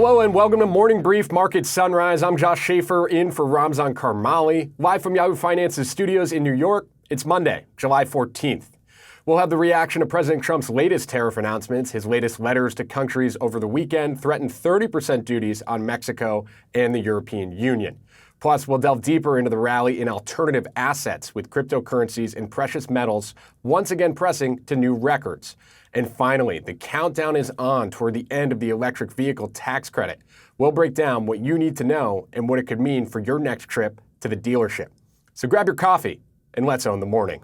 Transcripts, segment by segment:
Hello and welcome to Morning Brief Market Sunrise. I'm Josh Schafer in for Ramzan Karmali. Live from Yahoo Finance's studios in New York, it's Monday, July 14th. We'll have the reaction to President Trump's latest tariff announcements. His latest letters to countries over the weekend threatened 30% duties on Mexico and the European Union. Plus, we'll delve deeper into the rally in alternative assets with cryptocurrencies and precious metals once again pressing to new records. And finally, the countdown is on toward the end of the electric vehicle tax credit. We'll break down what you need to know and what it could mean for your next trip to the dealership. So grab your coffee and let's own the morning.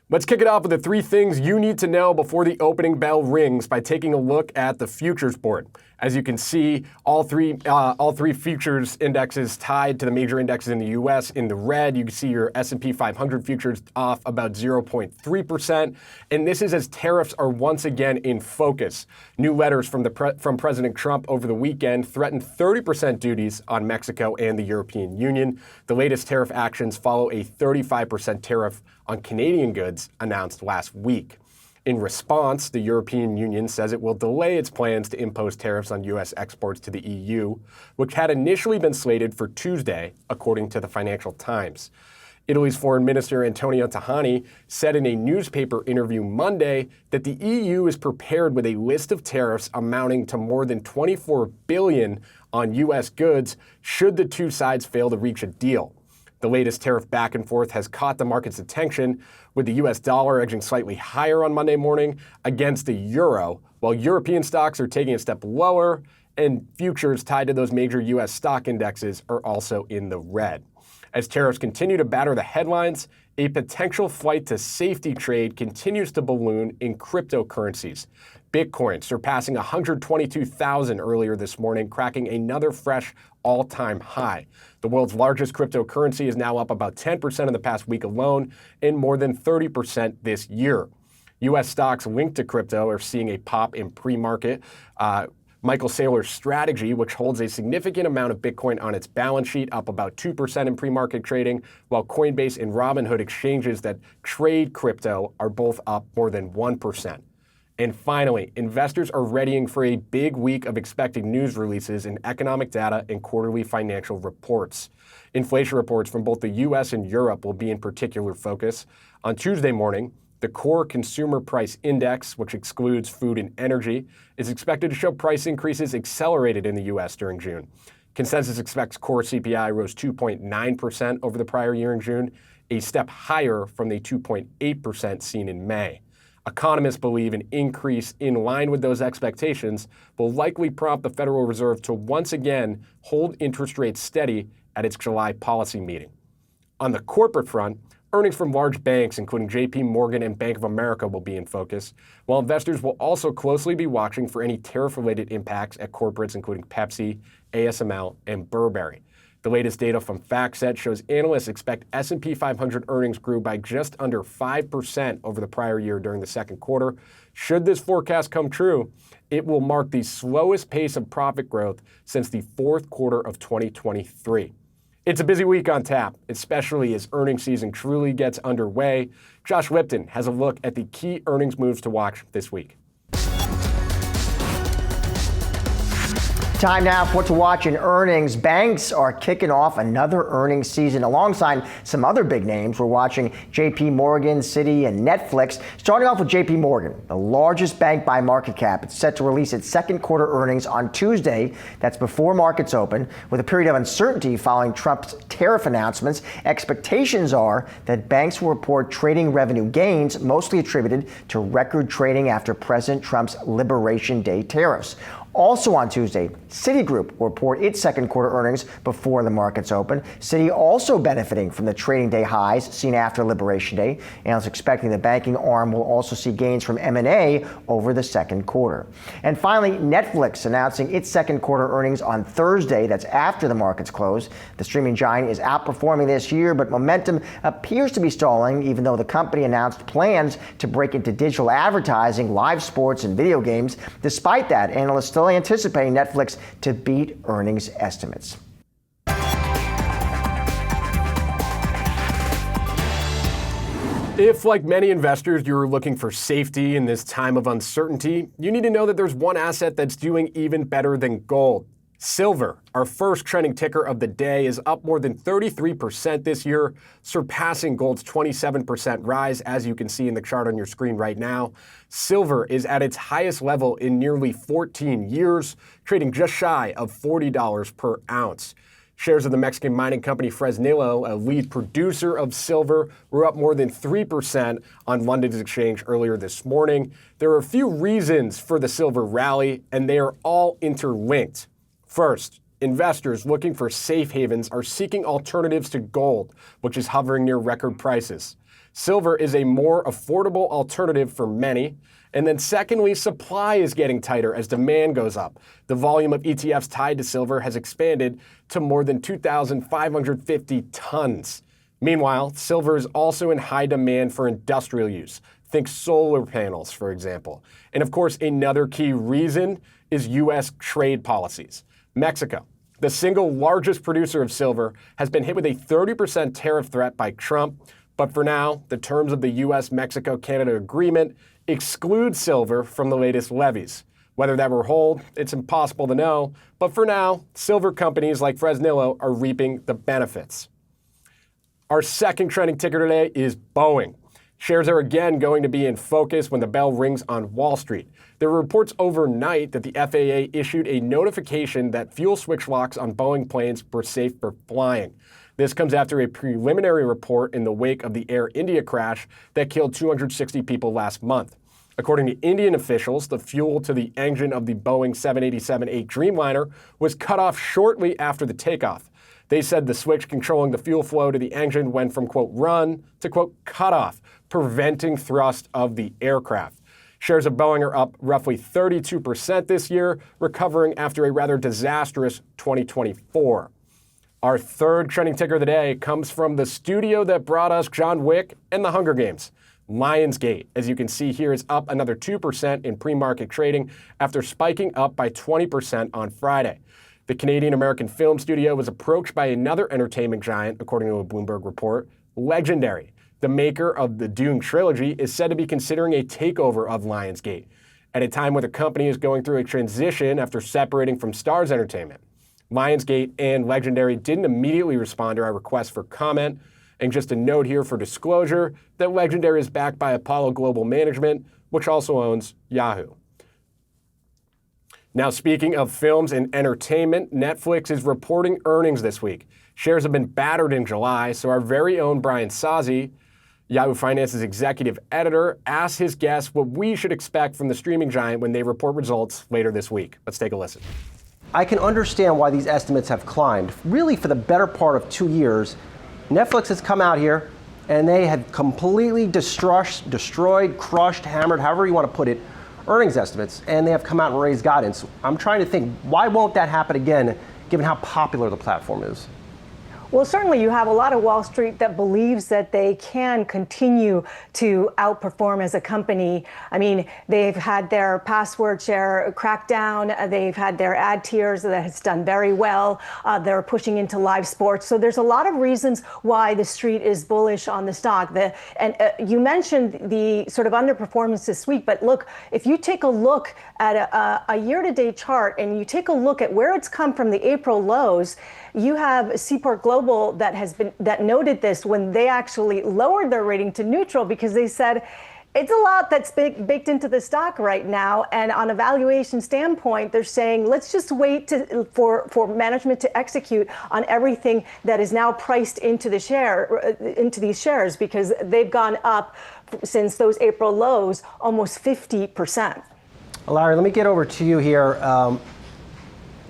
Let's kick it off with the three things you need to know before the opening bell rings by taking a look at the futures board. As you can see, all three futures indexes tied to the major indexes in the U.S. in the red. You can see your S&P 500 futures off about 0.3%. And this is as tariffs are once again in focus. New letters from President Trump over the weekend threatened 30% duties on Mexico and the European Union. The latest tariff actions follow a 35% tariff on Canadian goods announced last week. In response, the European Union says it will delay its plans to impose tariffs on U.S. exports to the EU, which had initially been slated for Tuesday, according to the Financial Times. Italy's Foreign Minister Antonio Tajani said in a newspaper interview Monday that the EU is prepared with a list of tariffs amounting to more than $24 billion on U.S. goods should the two sides fail to reach a deal. The latest tariff back and forth has caught the market's attention, with the U.S. dollar edging slightly higher on Monday morning against the euro, while European stocks are taking a step lower, and futures tied to those major U.S. stock indexes are also in the red. As tariffs continue to batter the headlines, a potential flight to safety trade continues to balloon in cryptocurrencies. Bitcoin surpassing 122,000 earlier this morning, cracking another fresh all-time high. The world's largest cryptocurrency is now up about 10% in the past week alone and more than 30% this year. U.S. stocks linked to crypto are seeing a pop in pre-market. Michael Saylor's Strategy, which holds a significant amount of Bitcoin on its balance sheet, up about 2% in pre-market trading, while Coinbase and Robinhood exchanges that trade crypto are both up more than 1%. And finally, investors are readying for a big week of expected news releases in economic data and quarterly financial reports. Inflation reports from both the U.S. and Europe will be in particular focus. On Tuesday morning, the core consumer price index, which excludes food and energy, is expected to show price increases accelerated in the U.S. during June. Consensus expects core CPI rose 2.9% over the prior year in June, a step higher from the 2.8% seen in May. Economists believe an increase in line with those expectations will likely prompt the Federal Reserve to once again hold interest rates steady at its July policy meeting. On the corporate front, earnings from large banks, including JP Morgan and Bank of America, will be in focus, while investors will also closely be watching for any tariff-related impacts at corporates including Pepsi, ASML, and Burberry. The latest data from FactSet shows analysts expect S&P 500 earnings grew by just under 5% over the prior year during the second quarter. Should this forecast come true, it will mark the slowest pace of profit growth since the fourth quarter of 2023. It's a busy week on tap, especially as earnings season truly gets underway. Josh Lipton has a look at the key earnings moves to watch this week. Time now for what to watch in earnings. Banks are kicking off another earnings season alongside some other big names. We're watching JP Morgan, Citi, and Netflix. Starting off with JP Morgan, the largest bank by market cap. It's set to release its second quarter earnings on Tuesday. That's before markets open, with a period of uncertainty following Trump's tariff announcements. Expectations are that banks will report trading revenue gains, mostly attributed to record trading after President Trump's Liberation Day tariffs. Also on Tuesday, Citigroup will report its second quarter earnings before the markets open. Citi also benefiting from the trading day highs seen after Liberation Day. Analysts expecting the banking arm will also see gains from M&A over the second quarter. And finally, Netflix announcing its second quarter earnings on Thursday. That's after the markets close. The streaming giant is outperforming this year, but momentum appears to be stalling, even though the company announced plans to break into digital advertising, live sports, and video games. Despite that, analysts still anticipating Netflix to beat earnings estimates. If, like many investors, you're looking for safety in this time of uncertainty, you need to know that there's one asset that's doing even better than gold. Silver, our first trending ticker of the day, is up more than 33% this year, surpassing gold's 27% rise, as you can see in the chart on your screen right now. Silver is at its highest level in nearly 14 years, trading just shy of $40 per ounce. Shares of the Mexican mining company Fresnillo, a lead producer of silver, were up more than 3% on London's exchange earlier this morning. There are a few reasons for the silver rally, and they are all interlinked. First, investors looking for safe havens are seeking alternatives to gold, which is hovering near record prices. Silver is a more affordable alternative for many. And then secondly, supply is getting tighter as demand goes up. The volume of ETFs tied to silver has expanded to more than 2,550 tons. Meanwhile, silver is also in high demand for industrial use. Think solar panels, for example. And of course, another key reason is U.S. trade policies. Mexico, the single largest producer of silver, has been hit with a 30% tariff threat by Trump. But for now, the terms of the U.S.-Mexico-Canada agreement exclude silver from the latest levies. Whether that will hold, it's impossible to know. But for now, silver companies like Fresnillo are reaping the benefits. Our second trending ticker today is Boeing. Shares are again going to be in focus when the bell rings on Wall Street. There were reports overnight that the FAA issued a notification that fuel switch locks on Boeing planes were safe for flying. This comes after a preliminary report in the wake of the Air India crash that killed 260 people last month. According to Indian officials, the fuel to the engine of the Boeing 787-8 Dreamliner was cut off shortly after the takeoff. They said the switch controlling the fuel flow to the engine went from, quote, run to, quote, cut off, preventing thrust of the aircraft. Shares of Boeing are up roughly 32% this year, recovering after a rather disastrous 2024. Our third trending ticker of the day comes from the studio that brought us John Wick and the Hunger Games. Lionsgate, as you can see here, is up another 2% in pre-market trading after spiking up by 20% on Friday. The Canadian-American film studio was approached by another entertainment giant, according to a Bloomberg report. Legendary, the maker of the Dune trilogy, is said to be considering a takeover of Lionsgate at a time where the company is going through a transition after separating from Starz Entertainment. Lionsgate and Legendary didn't immediately respond to our request for comment. And just a note here for disclosure that Legendary is backed by Apollo Global Management, which also owns Yahoo. Now, speaking of films and entertainment, Netflix is reporting earnings this week. Shares have been battered in July, so our very own Brian Sozzi, Yahoo Finance's executive editor, asked his guests what we should expect from the streaming giant when they report results later this week. Let's take a listen. I can understand why these estimates have climbed. Really, for the better part of 2 years, Netflix has come out here and they have completely destroyed, crushed, hammered, however you want to put it, earnings estimates, and they have come out and raised guidance. I'm trying to think, why won't that happen again, given how popular the platform is? Well, certainly you have a lot of Wall Street that believes that they can continue to outperform as a company. I mean, they've had their password share crackdown. They've had their ad tiers that has done very well. They're pushing into live sports. So there's a lot of reasons why the street is bullish on the stock. You mentioned the sort of underperformance this week, but look, if you take a look at a year-to-date chart and you take a look at where it's come from the April lows, you have Seaport Global that noted this when they actually lowered their rating to neutral because they said it's a lot that's baked into the stock right now. And on a valuation standpoint, they're saying, let's just wait for management to execute on everything that is now priced into into these shares, because they've gone up since those April lows almost 50%. Larry, let me get over to you here.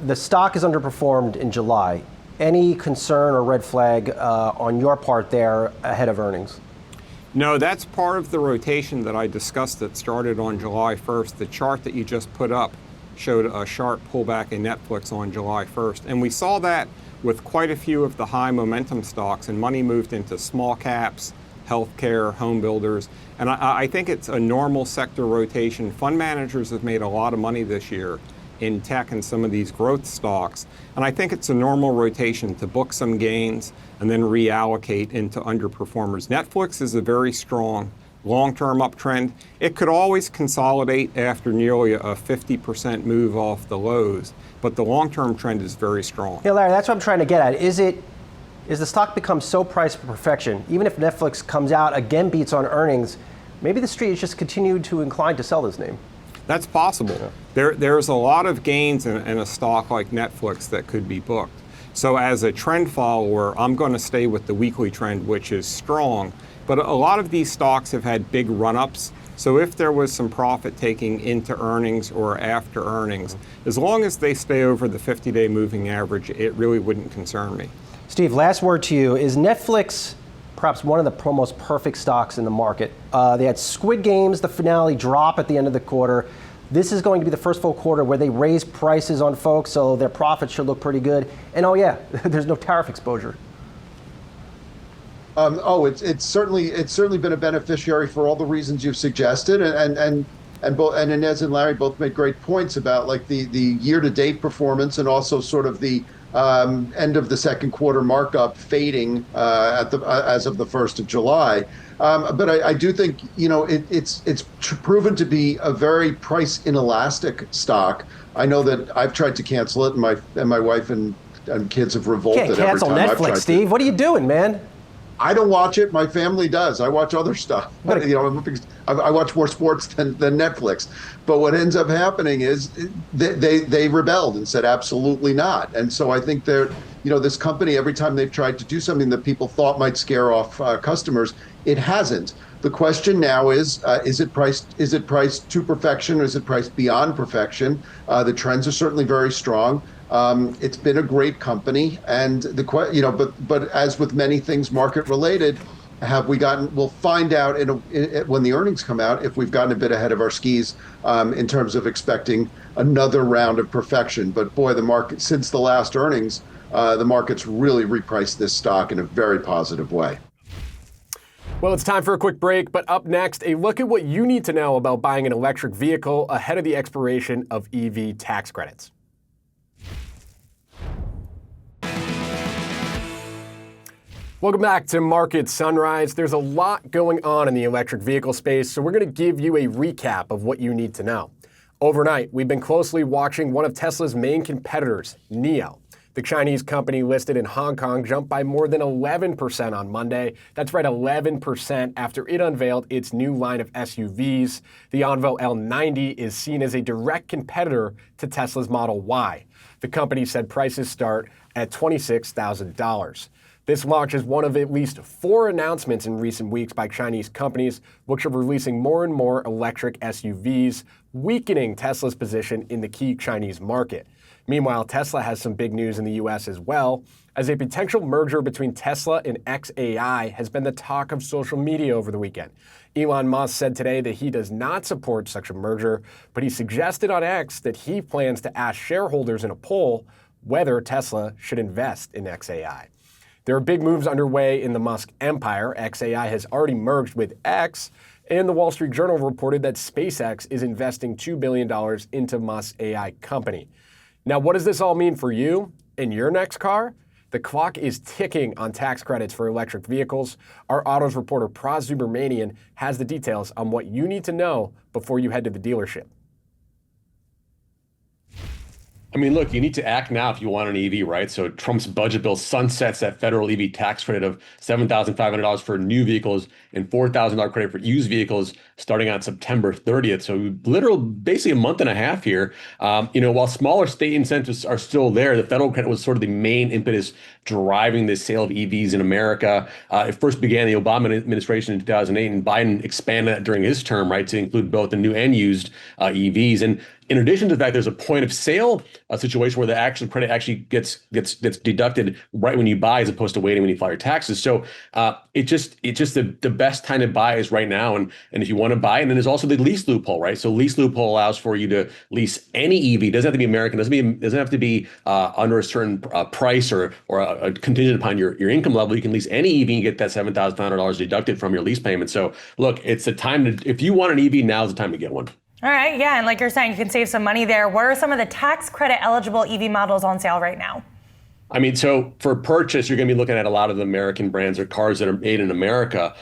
The stock has underperformed in July. Any concern or red flag on your part there ahead of earnings? No, that's part of the rotation that I discussed that started on July 1st. The chart that you just put up showed a sharp pullback in Netflix on July 1st. And we saw that with quite a few of the high momentum stocks, and money moved into small caps, healthcare, home builders. And I think it's a normal sector rotation. Fund managers have made a lot of money this year in tech and some of these growth stocks. And I think it's a normal rotation to book some gains and then reallocate into underperformers. Netflix is a very strong long-term uptrend. It could always consolidate after nearly a 50% move off the lows, but the long-term trend is very strong. Yeah, Larry, that's what I'm trying to get at. Is the stock become so priced for perfection, even if Netflix comes out, again beats on earnings, maybe the street is just continued to incline to sell this name? That's possible. There's a lot of gains in a stock like Netflix that could be booked. So as a trend follower, I'm going to stay with the weekly trend, which is strong. But a lot of these stocks have had big run-ups. So if there was some profit taking into earnings or after earnings, as long as they stay over the 50-day moving average, it really wouldn't concern me. Steve, last word to you. Is Netflix perhaps one of the most perfect stocks in the market? They had Squid Games, the finale, drop at the end of the quarter. This is going to be the first full quarter where they raise prices on folks, so their profits should look pretty good. And oh yeah, there's no tariff exposure. It's certainly been a beneficiary for all the reasons you've suggested, and Inez and Larry both made great points about like the year-to-date performance and also sort of the end of the second quarter markup fading as of the 1st of July. But I do think it's proven to be a very price inelastic stock. I know that I've tried to cancel it, and my wife and kids have revolted every time Cancel I've tried Netflix, Steve. What are you doing, man? I don't watch it. My family does. I watch other stuff. I watch more sports than Netflix. But what ends up happening is they rebelled and said absolutely not. And so I think this company, every time they've tried to do something that people thought might scare off customers, it hasn't. The question now is it priced to perfection, or is it priced beyond perfection? The trends are certainly very strong. It's been a great company, and but as with many things market related, we'll find out when the earnings come out if we've gotten a bit ahead of our skis in terms of expecting another round of perfection. But boy, the market, since the last earnings, the market's really repriced this stock in a very positive way. Well, it's time for a quick break, but up next, a look at what you need to know about buying an electric vehicle ahead of the expiration of EV tax credits. Welcome back to Market Sunrise. There's a lot going on in the electric vehicle space, so we're going to give you a recap of what you need to know. Overnight, we've been closely watching one of Tesla's main competitors, NIO. The Chinese company listed in Hong Kong jumped by more than 11% on Monday. That's right, 11% after it unveiled its new line of SUVs. The Envo L90 is seen as a direct competitor to Tesla's Model Y. The company said prices start at $26,000. This launch is one of at least 4 announcements in recent weeks by Chinese companies, which are releasing more and more electric SUVs, weakening Tesla's position in the key Chinese market. Meanwhile, Tesla has some big news in the US as well, as a potential merger between Tesla and xAI has been the talk of social media over the weekend. Elon Musk said today that he does not support such a merger, but he suggested on X that he plans to ask shareholders in a poll whether Tesla should invest in xAI. There are big moves underway in the Musk empire. xAI has already merged with X, and the Wall Street Journal reported that SpaceX is investing $2 billion into Musk's AI company. Now, what does this all mean for you in your next car? The clock is ticking on tax credits for electric vehicles. Our autos reporter, Praz Zubermanian, has the details on what you need to know before you head to the dealership. I mean, look, you need to act now if you want an EV, right? So Trump's budget bill sunsets that federal EV tax credit of $7,500 for new vehicles and $4,000 credit for used vehicles starting on September 30th. So basically a month and a half here. While smaller state incentives are still there, the federal credit was sort of the main impetus driving the sale of EVs in America. It first began the Obama administration in 2008, and Biden expanded that during his term, right, to include both the new and used EVs. And in addition to that, there's a point of sale situation where the actual credit actually gets deducted right when you buy, as opposed to waiting when you file your taxes. So it's just the best time to buy is right now. And if you want to buy, and then there's also the lease loophole, right? So lease loophole allows for you to lease any EV. It doesn't have to be American. Doesn't have to be under a certain price or a contingent upon your income level. You can lease any EV and get that $7,500 deducted from your lease payment. So look, it's the time to, if you want an EV, now's the time to get one. All right, yeah, and like you're saying, you can save some money there. What are some of the tax credit eligible EV models on sale right now? I mean, so for purchase, you're going to be looking at a lot of the American brands or cars that are made in America,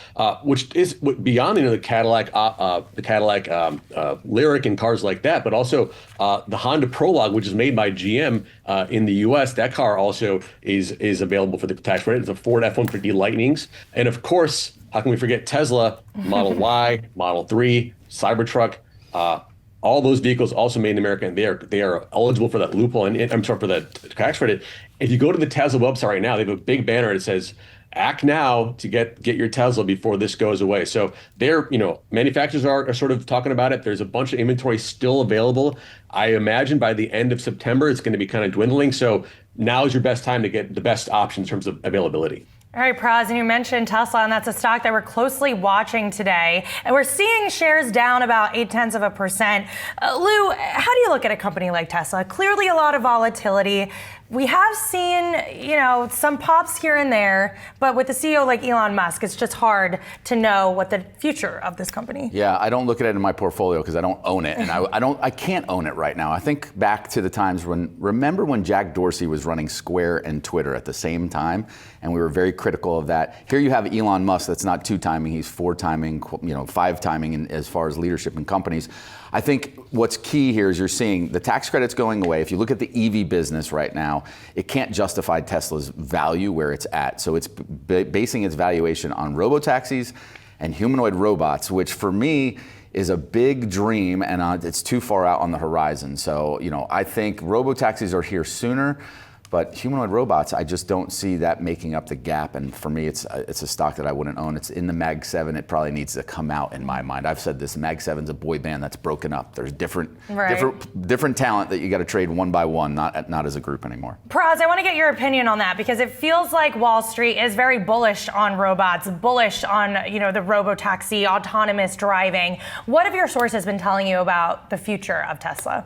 which is beyond the Cadillac, Lyriq and cars like that, but also the Honda Prologue, which is made by GM in the U.S. That car also is available for the tax credit. It's a Ford F-150 Lightnings, and of course, how can we forget Tesla, Model Y, Model 3, Cybertruck. All those vehicles also made in America, and they are eligible for that loophole. And I'm sorry, for the tax credit. If you go to the Tesla website right now, they have a big banner that says, "Act now to get your Tesla before this goes away." So manufacturers are sort of talking about it. There's a bunch of inventory still available. I imagine by the end of September, it's going to be kind of dwindling. So now is your best time to get the best option in terms of availability. All right, Praz, and you mentioned Tesla, and that's a stock that we're closely watching today. And we're seeing shares down about 0.8%. Lou, how do you look at a company like Tesla? Clearly a lot of volatility. We have seen, some pops here and there, but with a CEO like Elon Musk, it's just hard to know what the future of this company. Yeah, I don't look at it in my portfolio because I don't own it, and I can't own it right now. I think back to the times remember when Jack Dorsey was running Square and Twitter at the same time, and we were very critical of that. Here you have Elon Musk that's not 2-timing, he's 4-timing, 5-timing as far as leadership in companies. I think what's key here is you're seeing the tax credits going away. If you look at the EV business right now, it can't justify Tesla's value where it's at. So it's basing its valuation on robotaxis and humanoid robots, which for me is a big dream, and it's too far out on the horizon. So, I think robotaxis are here sooner. But humanoid robots, I just don't see that making up the gap. And for me, it's a stock that I wouldn't own. It's in the Mag 7. It probably needs to come out in my mind. I've said this, Mag 7's a boy band that's broken up. There's different talent that you got to trade one by one, not as a group anymore. Praz, I want to get your opinion on that because it feels like Wall Street is very bullish on robots, bullish on, the robotaxi, autonomous driving. What have your sources been telling you about the future of Tesla?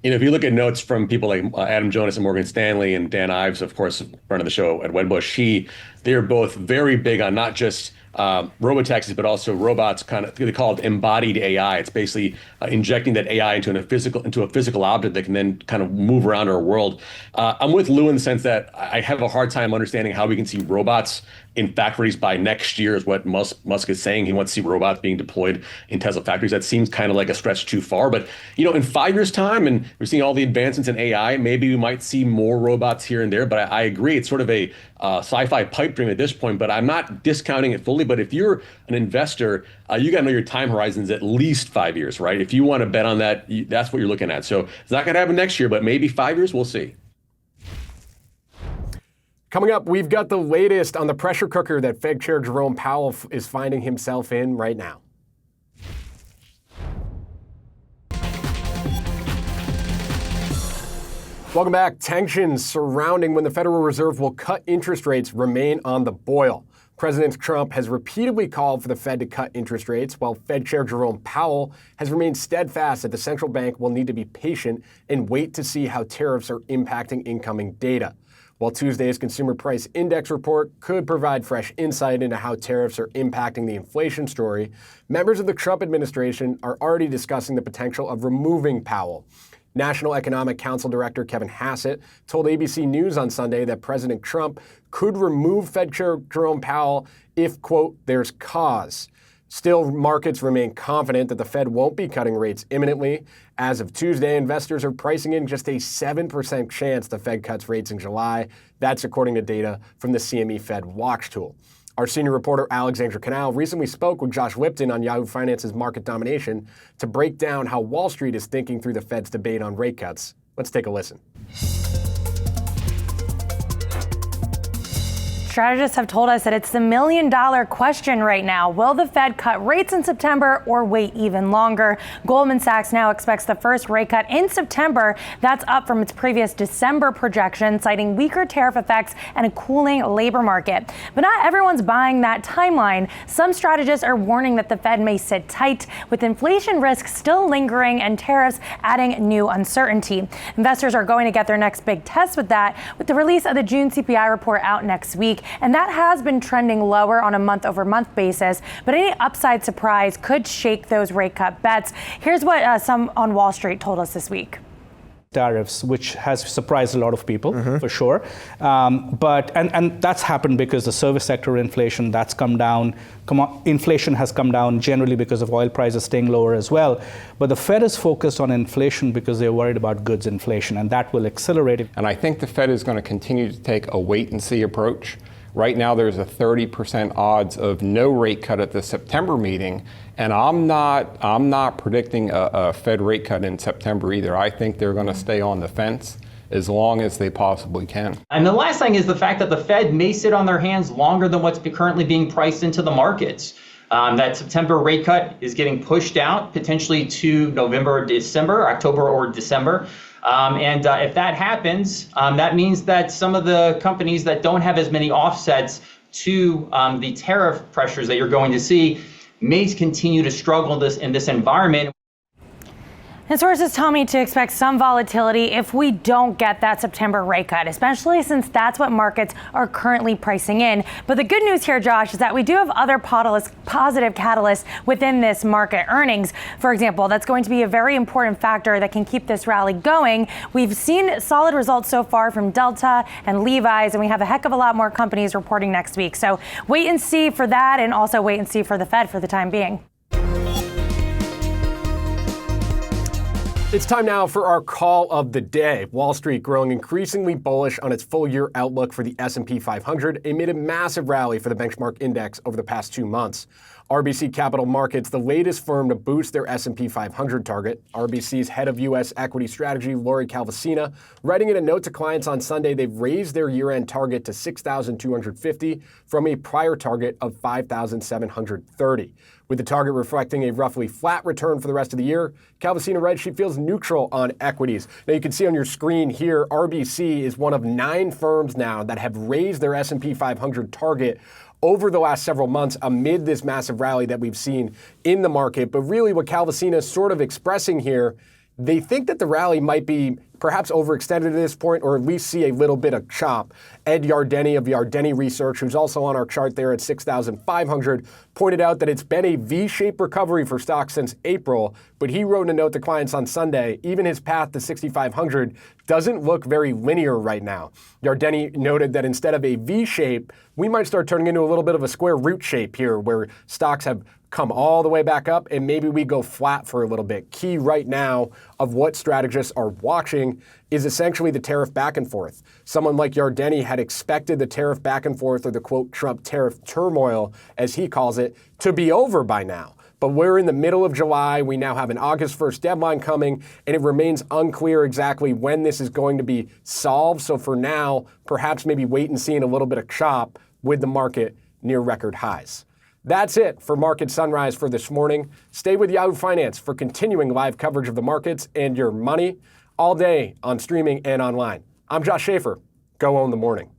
If you look at notes from people like Adam Jonas at Morgan Stanley and Dan Ives, of course, friend of the show at Wedbush, they're both very big on not just robotaxis, but also robots. They call it embodied AI. It's basically injecting that AI into a physical object that can then kind of move around our world. I'm with Lou in the sense that I have a hard time understanding how we can see robots in factories by next year is what Musk is saying. He wants to see robots being deployed in Tesla factories. That seems kind of like a stretch too far. But, in 5 years' time, and we're seeing all the advancements in AI, maybe we might see more robots here and there. But I agree, it's sort of a sci-fi pipe dream at this point. But I'm not discounting it fully. But if you're an investor, you got to know your time horizons at least 5 years, right? If you want to bet on that, that's what you're looking at. So it's not going to happen next year, but maybe 5 years, we'll see. Coming up, we've got the latest on the pressure cooker that Fed Chair Jerome Powell is finding himself in right now. Welcome back. Tensions surrounding when the Federal Reserve will cut interest rates remain on the boil. President Trump has repeatedly called for the Fed to cut interest rates, while Fed Chair Jerome Powell has remained steadfast that the central bank will need to be patient and wait to see how tariffs are impacting incoming data. While Tuesday's Consumer Price Index report could provide fresh insight into how tariffs are impacting the inflation story, members of the Trump administration are already discussing the potential of removing Powell. National Economic Council Director Kevin Hassett told ABC News on Sunday that President Trump could remove Fed Chair Jerome Powell if, quote, there's cause. Still, markets remain confident that the Fed won't be cutting rates imminently. As of Tuesday, investors are pricing in just a 7% chance the Fed cuts rates in July. That's according to data from the CME Fed Watch tool. Our senior reporter, Alexandra Canal, recently spoke with Josh Lipton on Yahoo Finance's Market Domination to break down how Wall Street is thinking through the Fed's debate on rate cuts. Let's take a listen. Strategists have told us that it's the million-dollar question right now. Will the Fed cut rates in September or wait even longer? Goldman Sachs now expects the first rate cut in September. That's up from its previous December projection, citing weaker tariff effects and a cooling labor market. But not everyone's buying that timeline. Some strategists are warning that the Fed may sit tight, with inflation risks still lingering and tariffs adding new uncertainty. Investors are going to get their next big test with that, with the release of the June CPI report out next week. and that has been trending lower on a month-over-month basis. But any upside surprise could shake those rate cut bets. Here's what some on Wall Street told us this week. Tariffs, which has surprised a lot of people, for sure. But that's happened because the service sector inflation, that's come down. Inflation has come down generally because of oil prices staying lower as well. But the Fed is focused on inflation because they're worried about goods inflation, and that will accelerate it. And I think the Fed is going to continue to take a wait-and-see approach. Right now, there's a 30% odds of no rate cut at the September meeting, and I'm not predicting a Fed rate cut in September either. I think they're going to stay on the fence as long as they possibly can. And the last thing is the fact that the Fed may sit on their hands longer than what's currently being priced into the markets. That September rate cut is getting pushed out potentially to November or December, October or December. If that happens, that means that some of the companies that don't have as many offsets to the tariff pressures that you're going to see may continue to struggle in this environment. And sources tell me to expect some volatility if we don't get that September rate cut, especially since that's what markets are currently pricing in. But the good news here, Josh, is that we do have other positive catalysts within this market. Earnings, for example, that's going to be a very important factor that can keep this rally going. We've seen solid results so far from Delta and Levi's, and we have a heck of a lot more companies reporting next week. So wait and see for that, and also wait and see for the Fed for the time being. It's time now for our call of the day. Wall Street growing increasingly bullish on its full-year outlook for the S&P 500 amid a massive rally for the benchmark index over the past 2 months. RBC Capital Markets, the latest firm to boost their S&P 500 target. RBC's head of U.S. equity strategy, Lori Calvasina, writing in a note to clients on Sunday, they've raised their year-end target to 6,250 from a prior target of 5,730. With the target reflecting a roughly flat return for the rest of the year, Calvasina writes she feels neutral on equities. Now you can see on your screen here, RBC is one of 9 firms now that have raised their S&P 500 target over the last several months amid this massive rally that we've seen in the market. But really what Calvasina is sort of expressing here, they think that the rally might be perhaps overextended at this point, or at least see a little bit of chop. Ed Yardeni of Yardeni Research, who's also on our chart there at 6,500, pointed out that it's been a V-shaped recovery for stocks since April, but he wrote in a note to clients on Sunday, even his path to 6,500 doesn't look very linear right now. Yardeni noted that instead of a V-shape, we might start turning into a little bit of a square root shape here, where stocks have come all the way back up and maybe we go flat for a little bit. Key right now of what strategists are watching is essentially the tariff back and forth. Someone like Yardeni had expected the tariff back and forth, or the quote Trump tariff turmoil, as he calls it, to be over by now. But we're in the middle of July. We now have an August 1st deadline coming, and it remains unclear exactly when this is going to be solved. So for now, perhaps maybe wait and see and a little bit of chop with the market near record highs. That's it for Market Sunrise for this morning. Stay with Yahoo Finance for continuing live coverage of the markets and your money all day on streaming and online. I'm Josh Schafer. Go own the morning.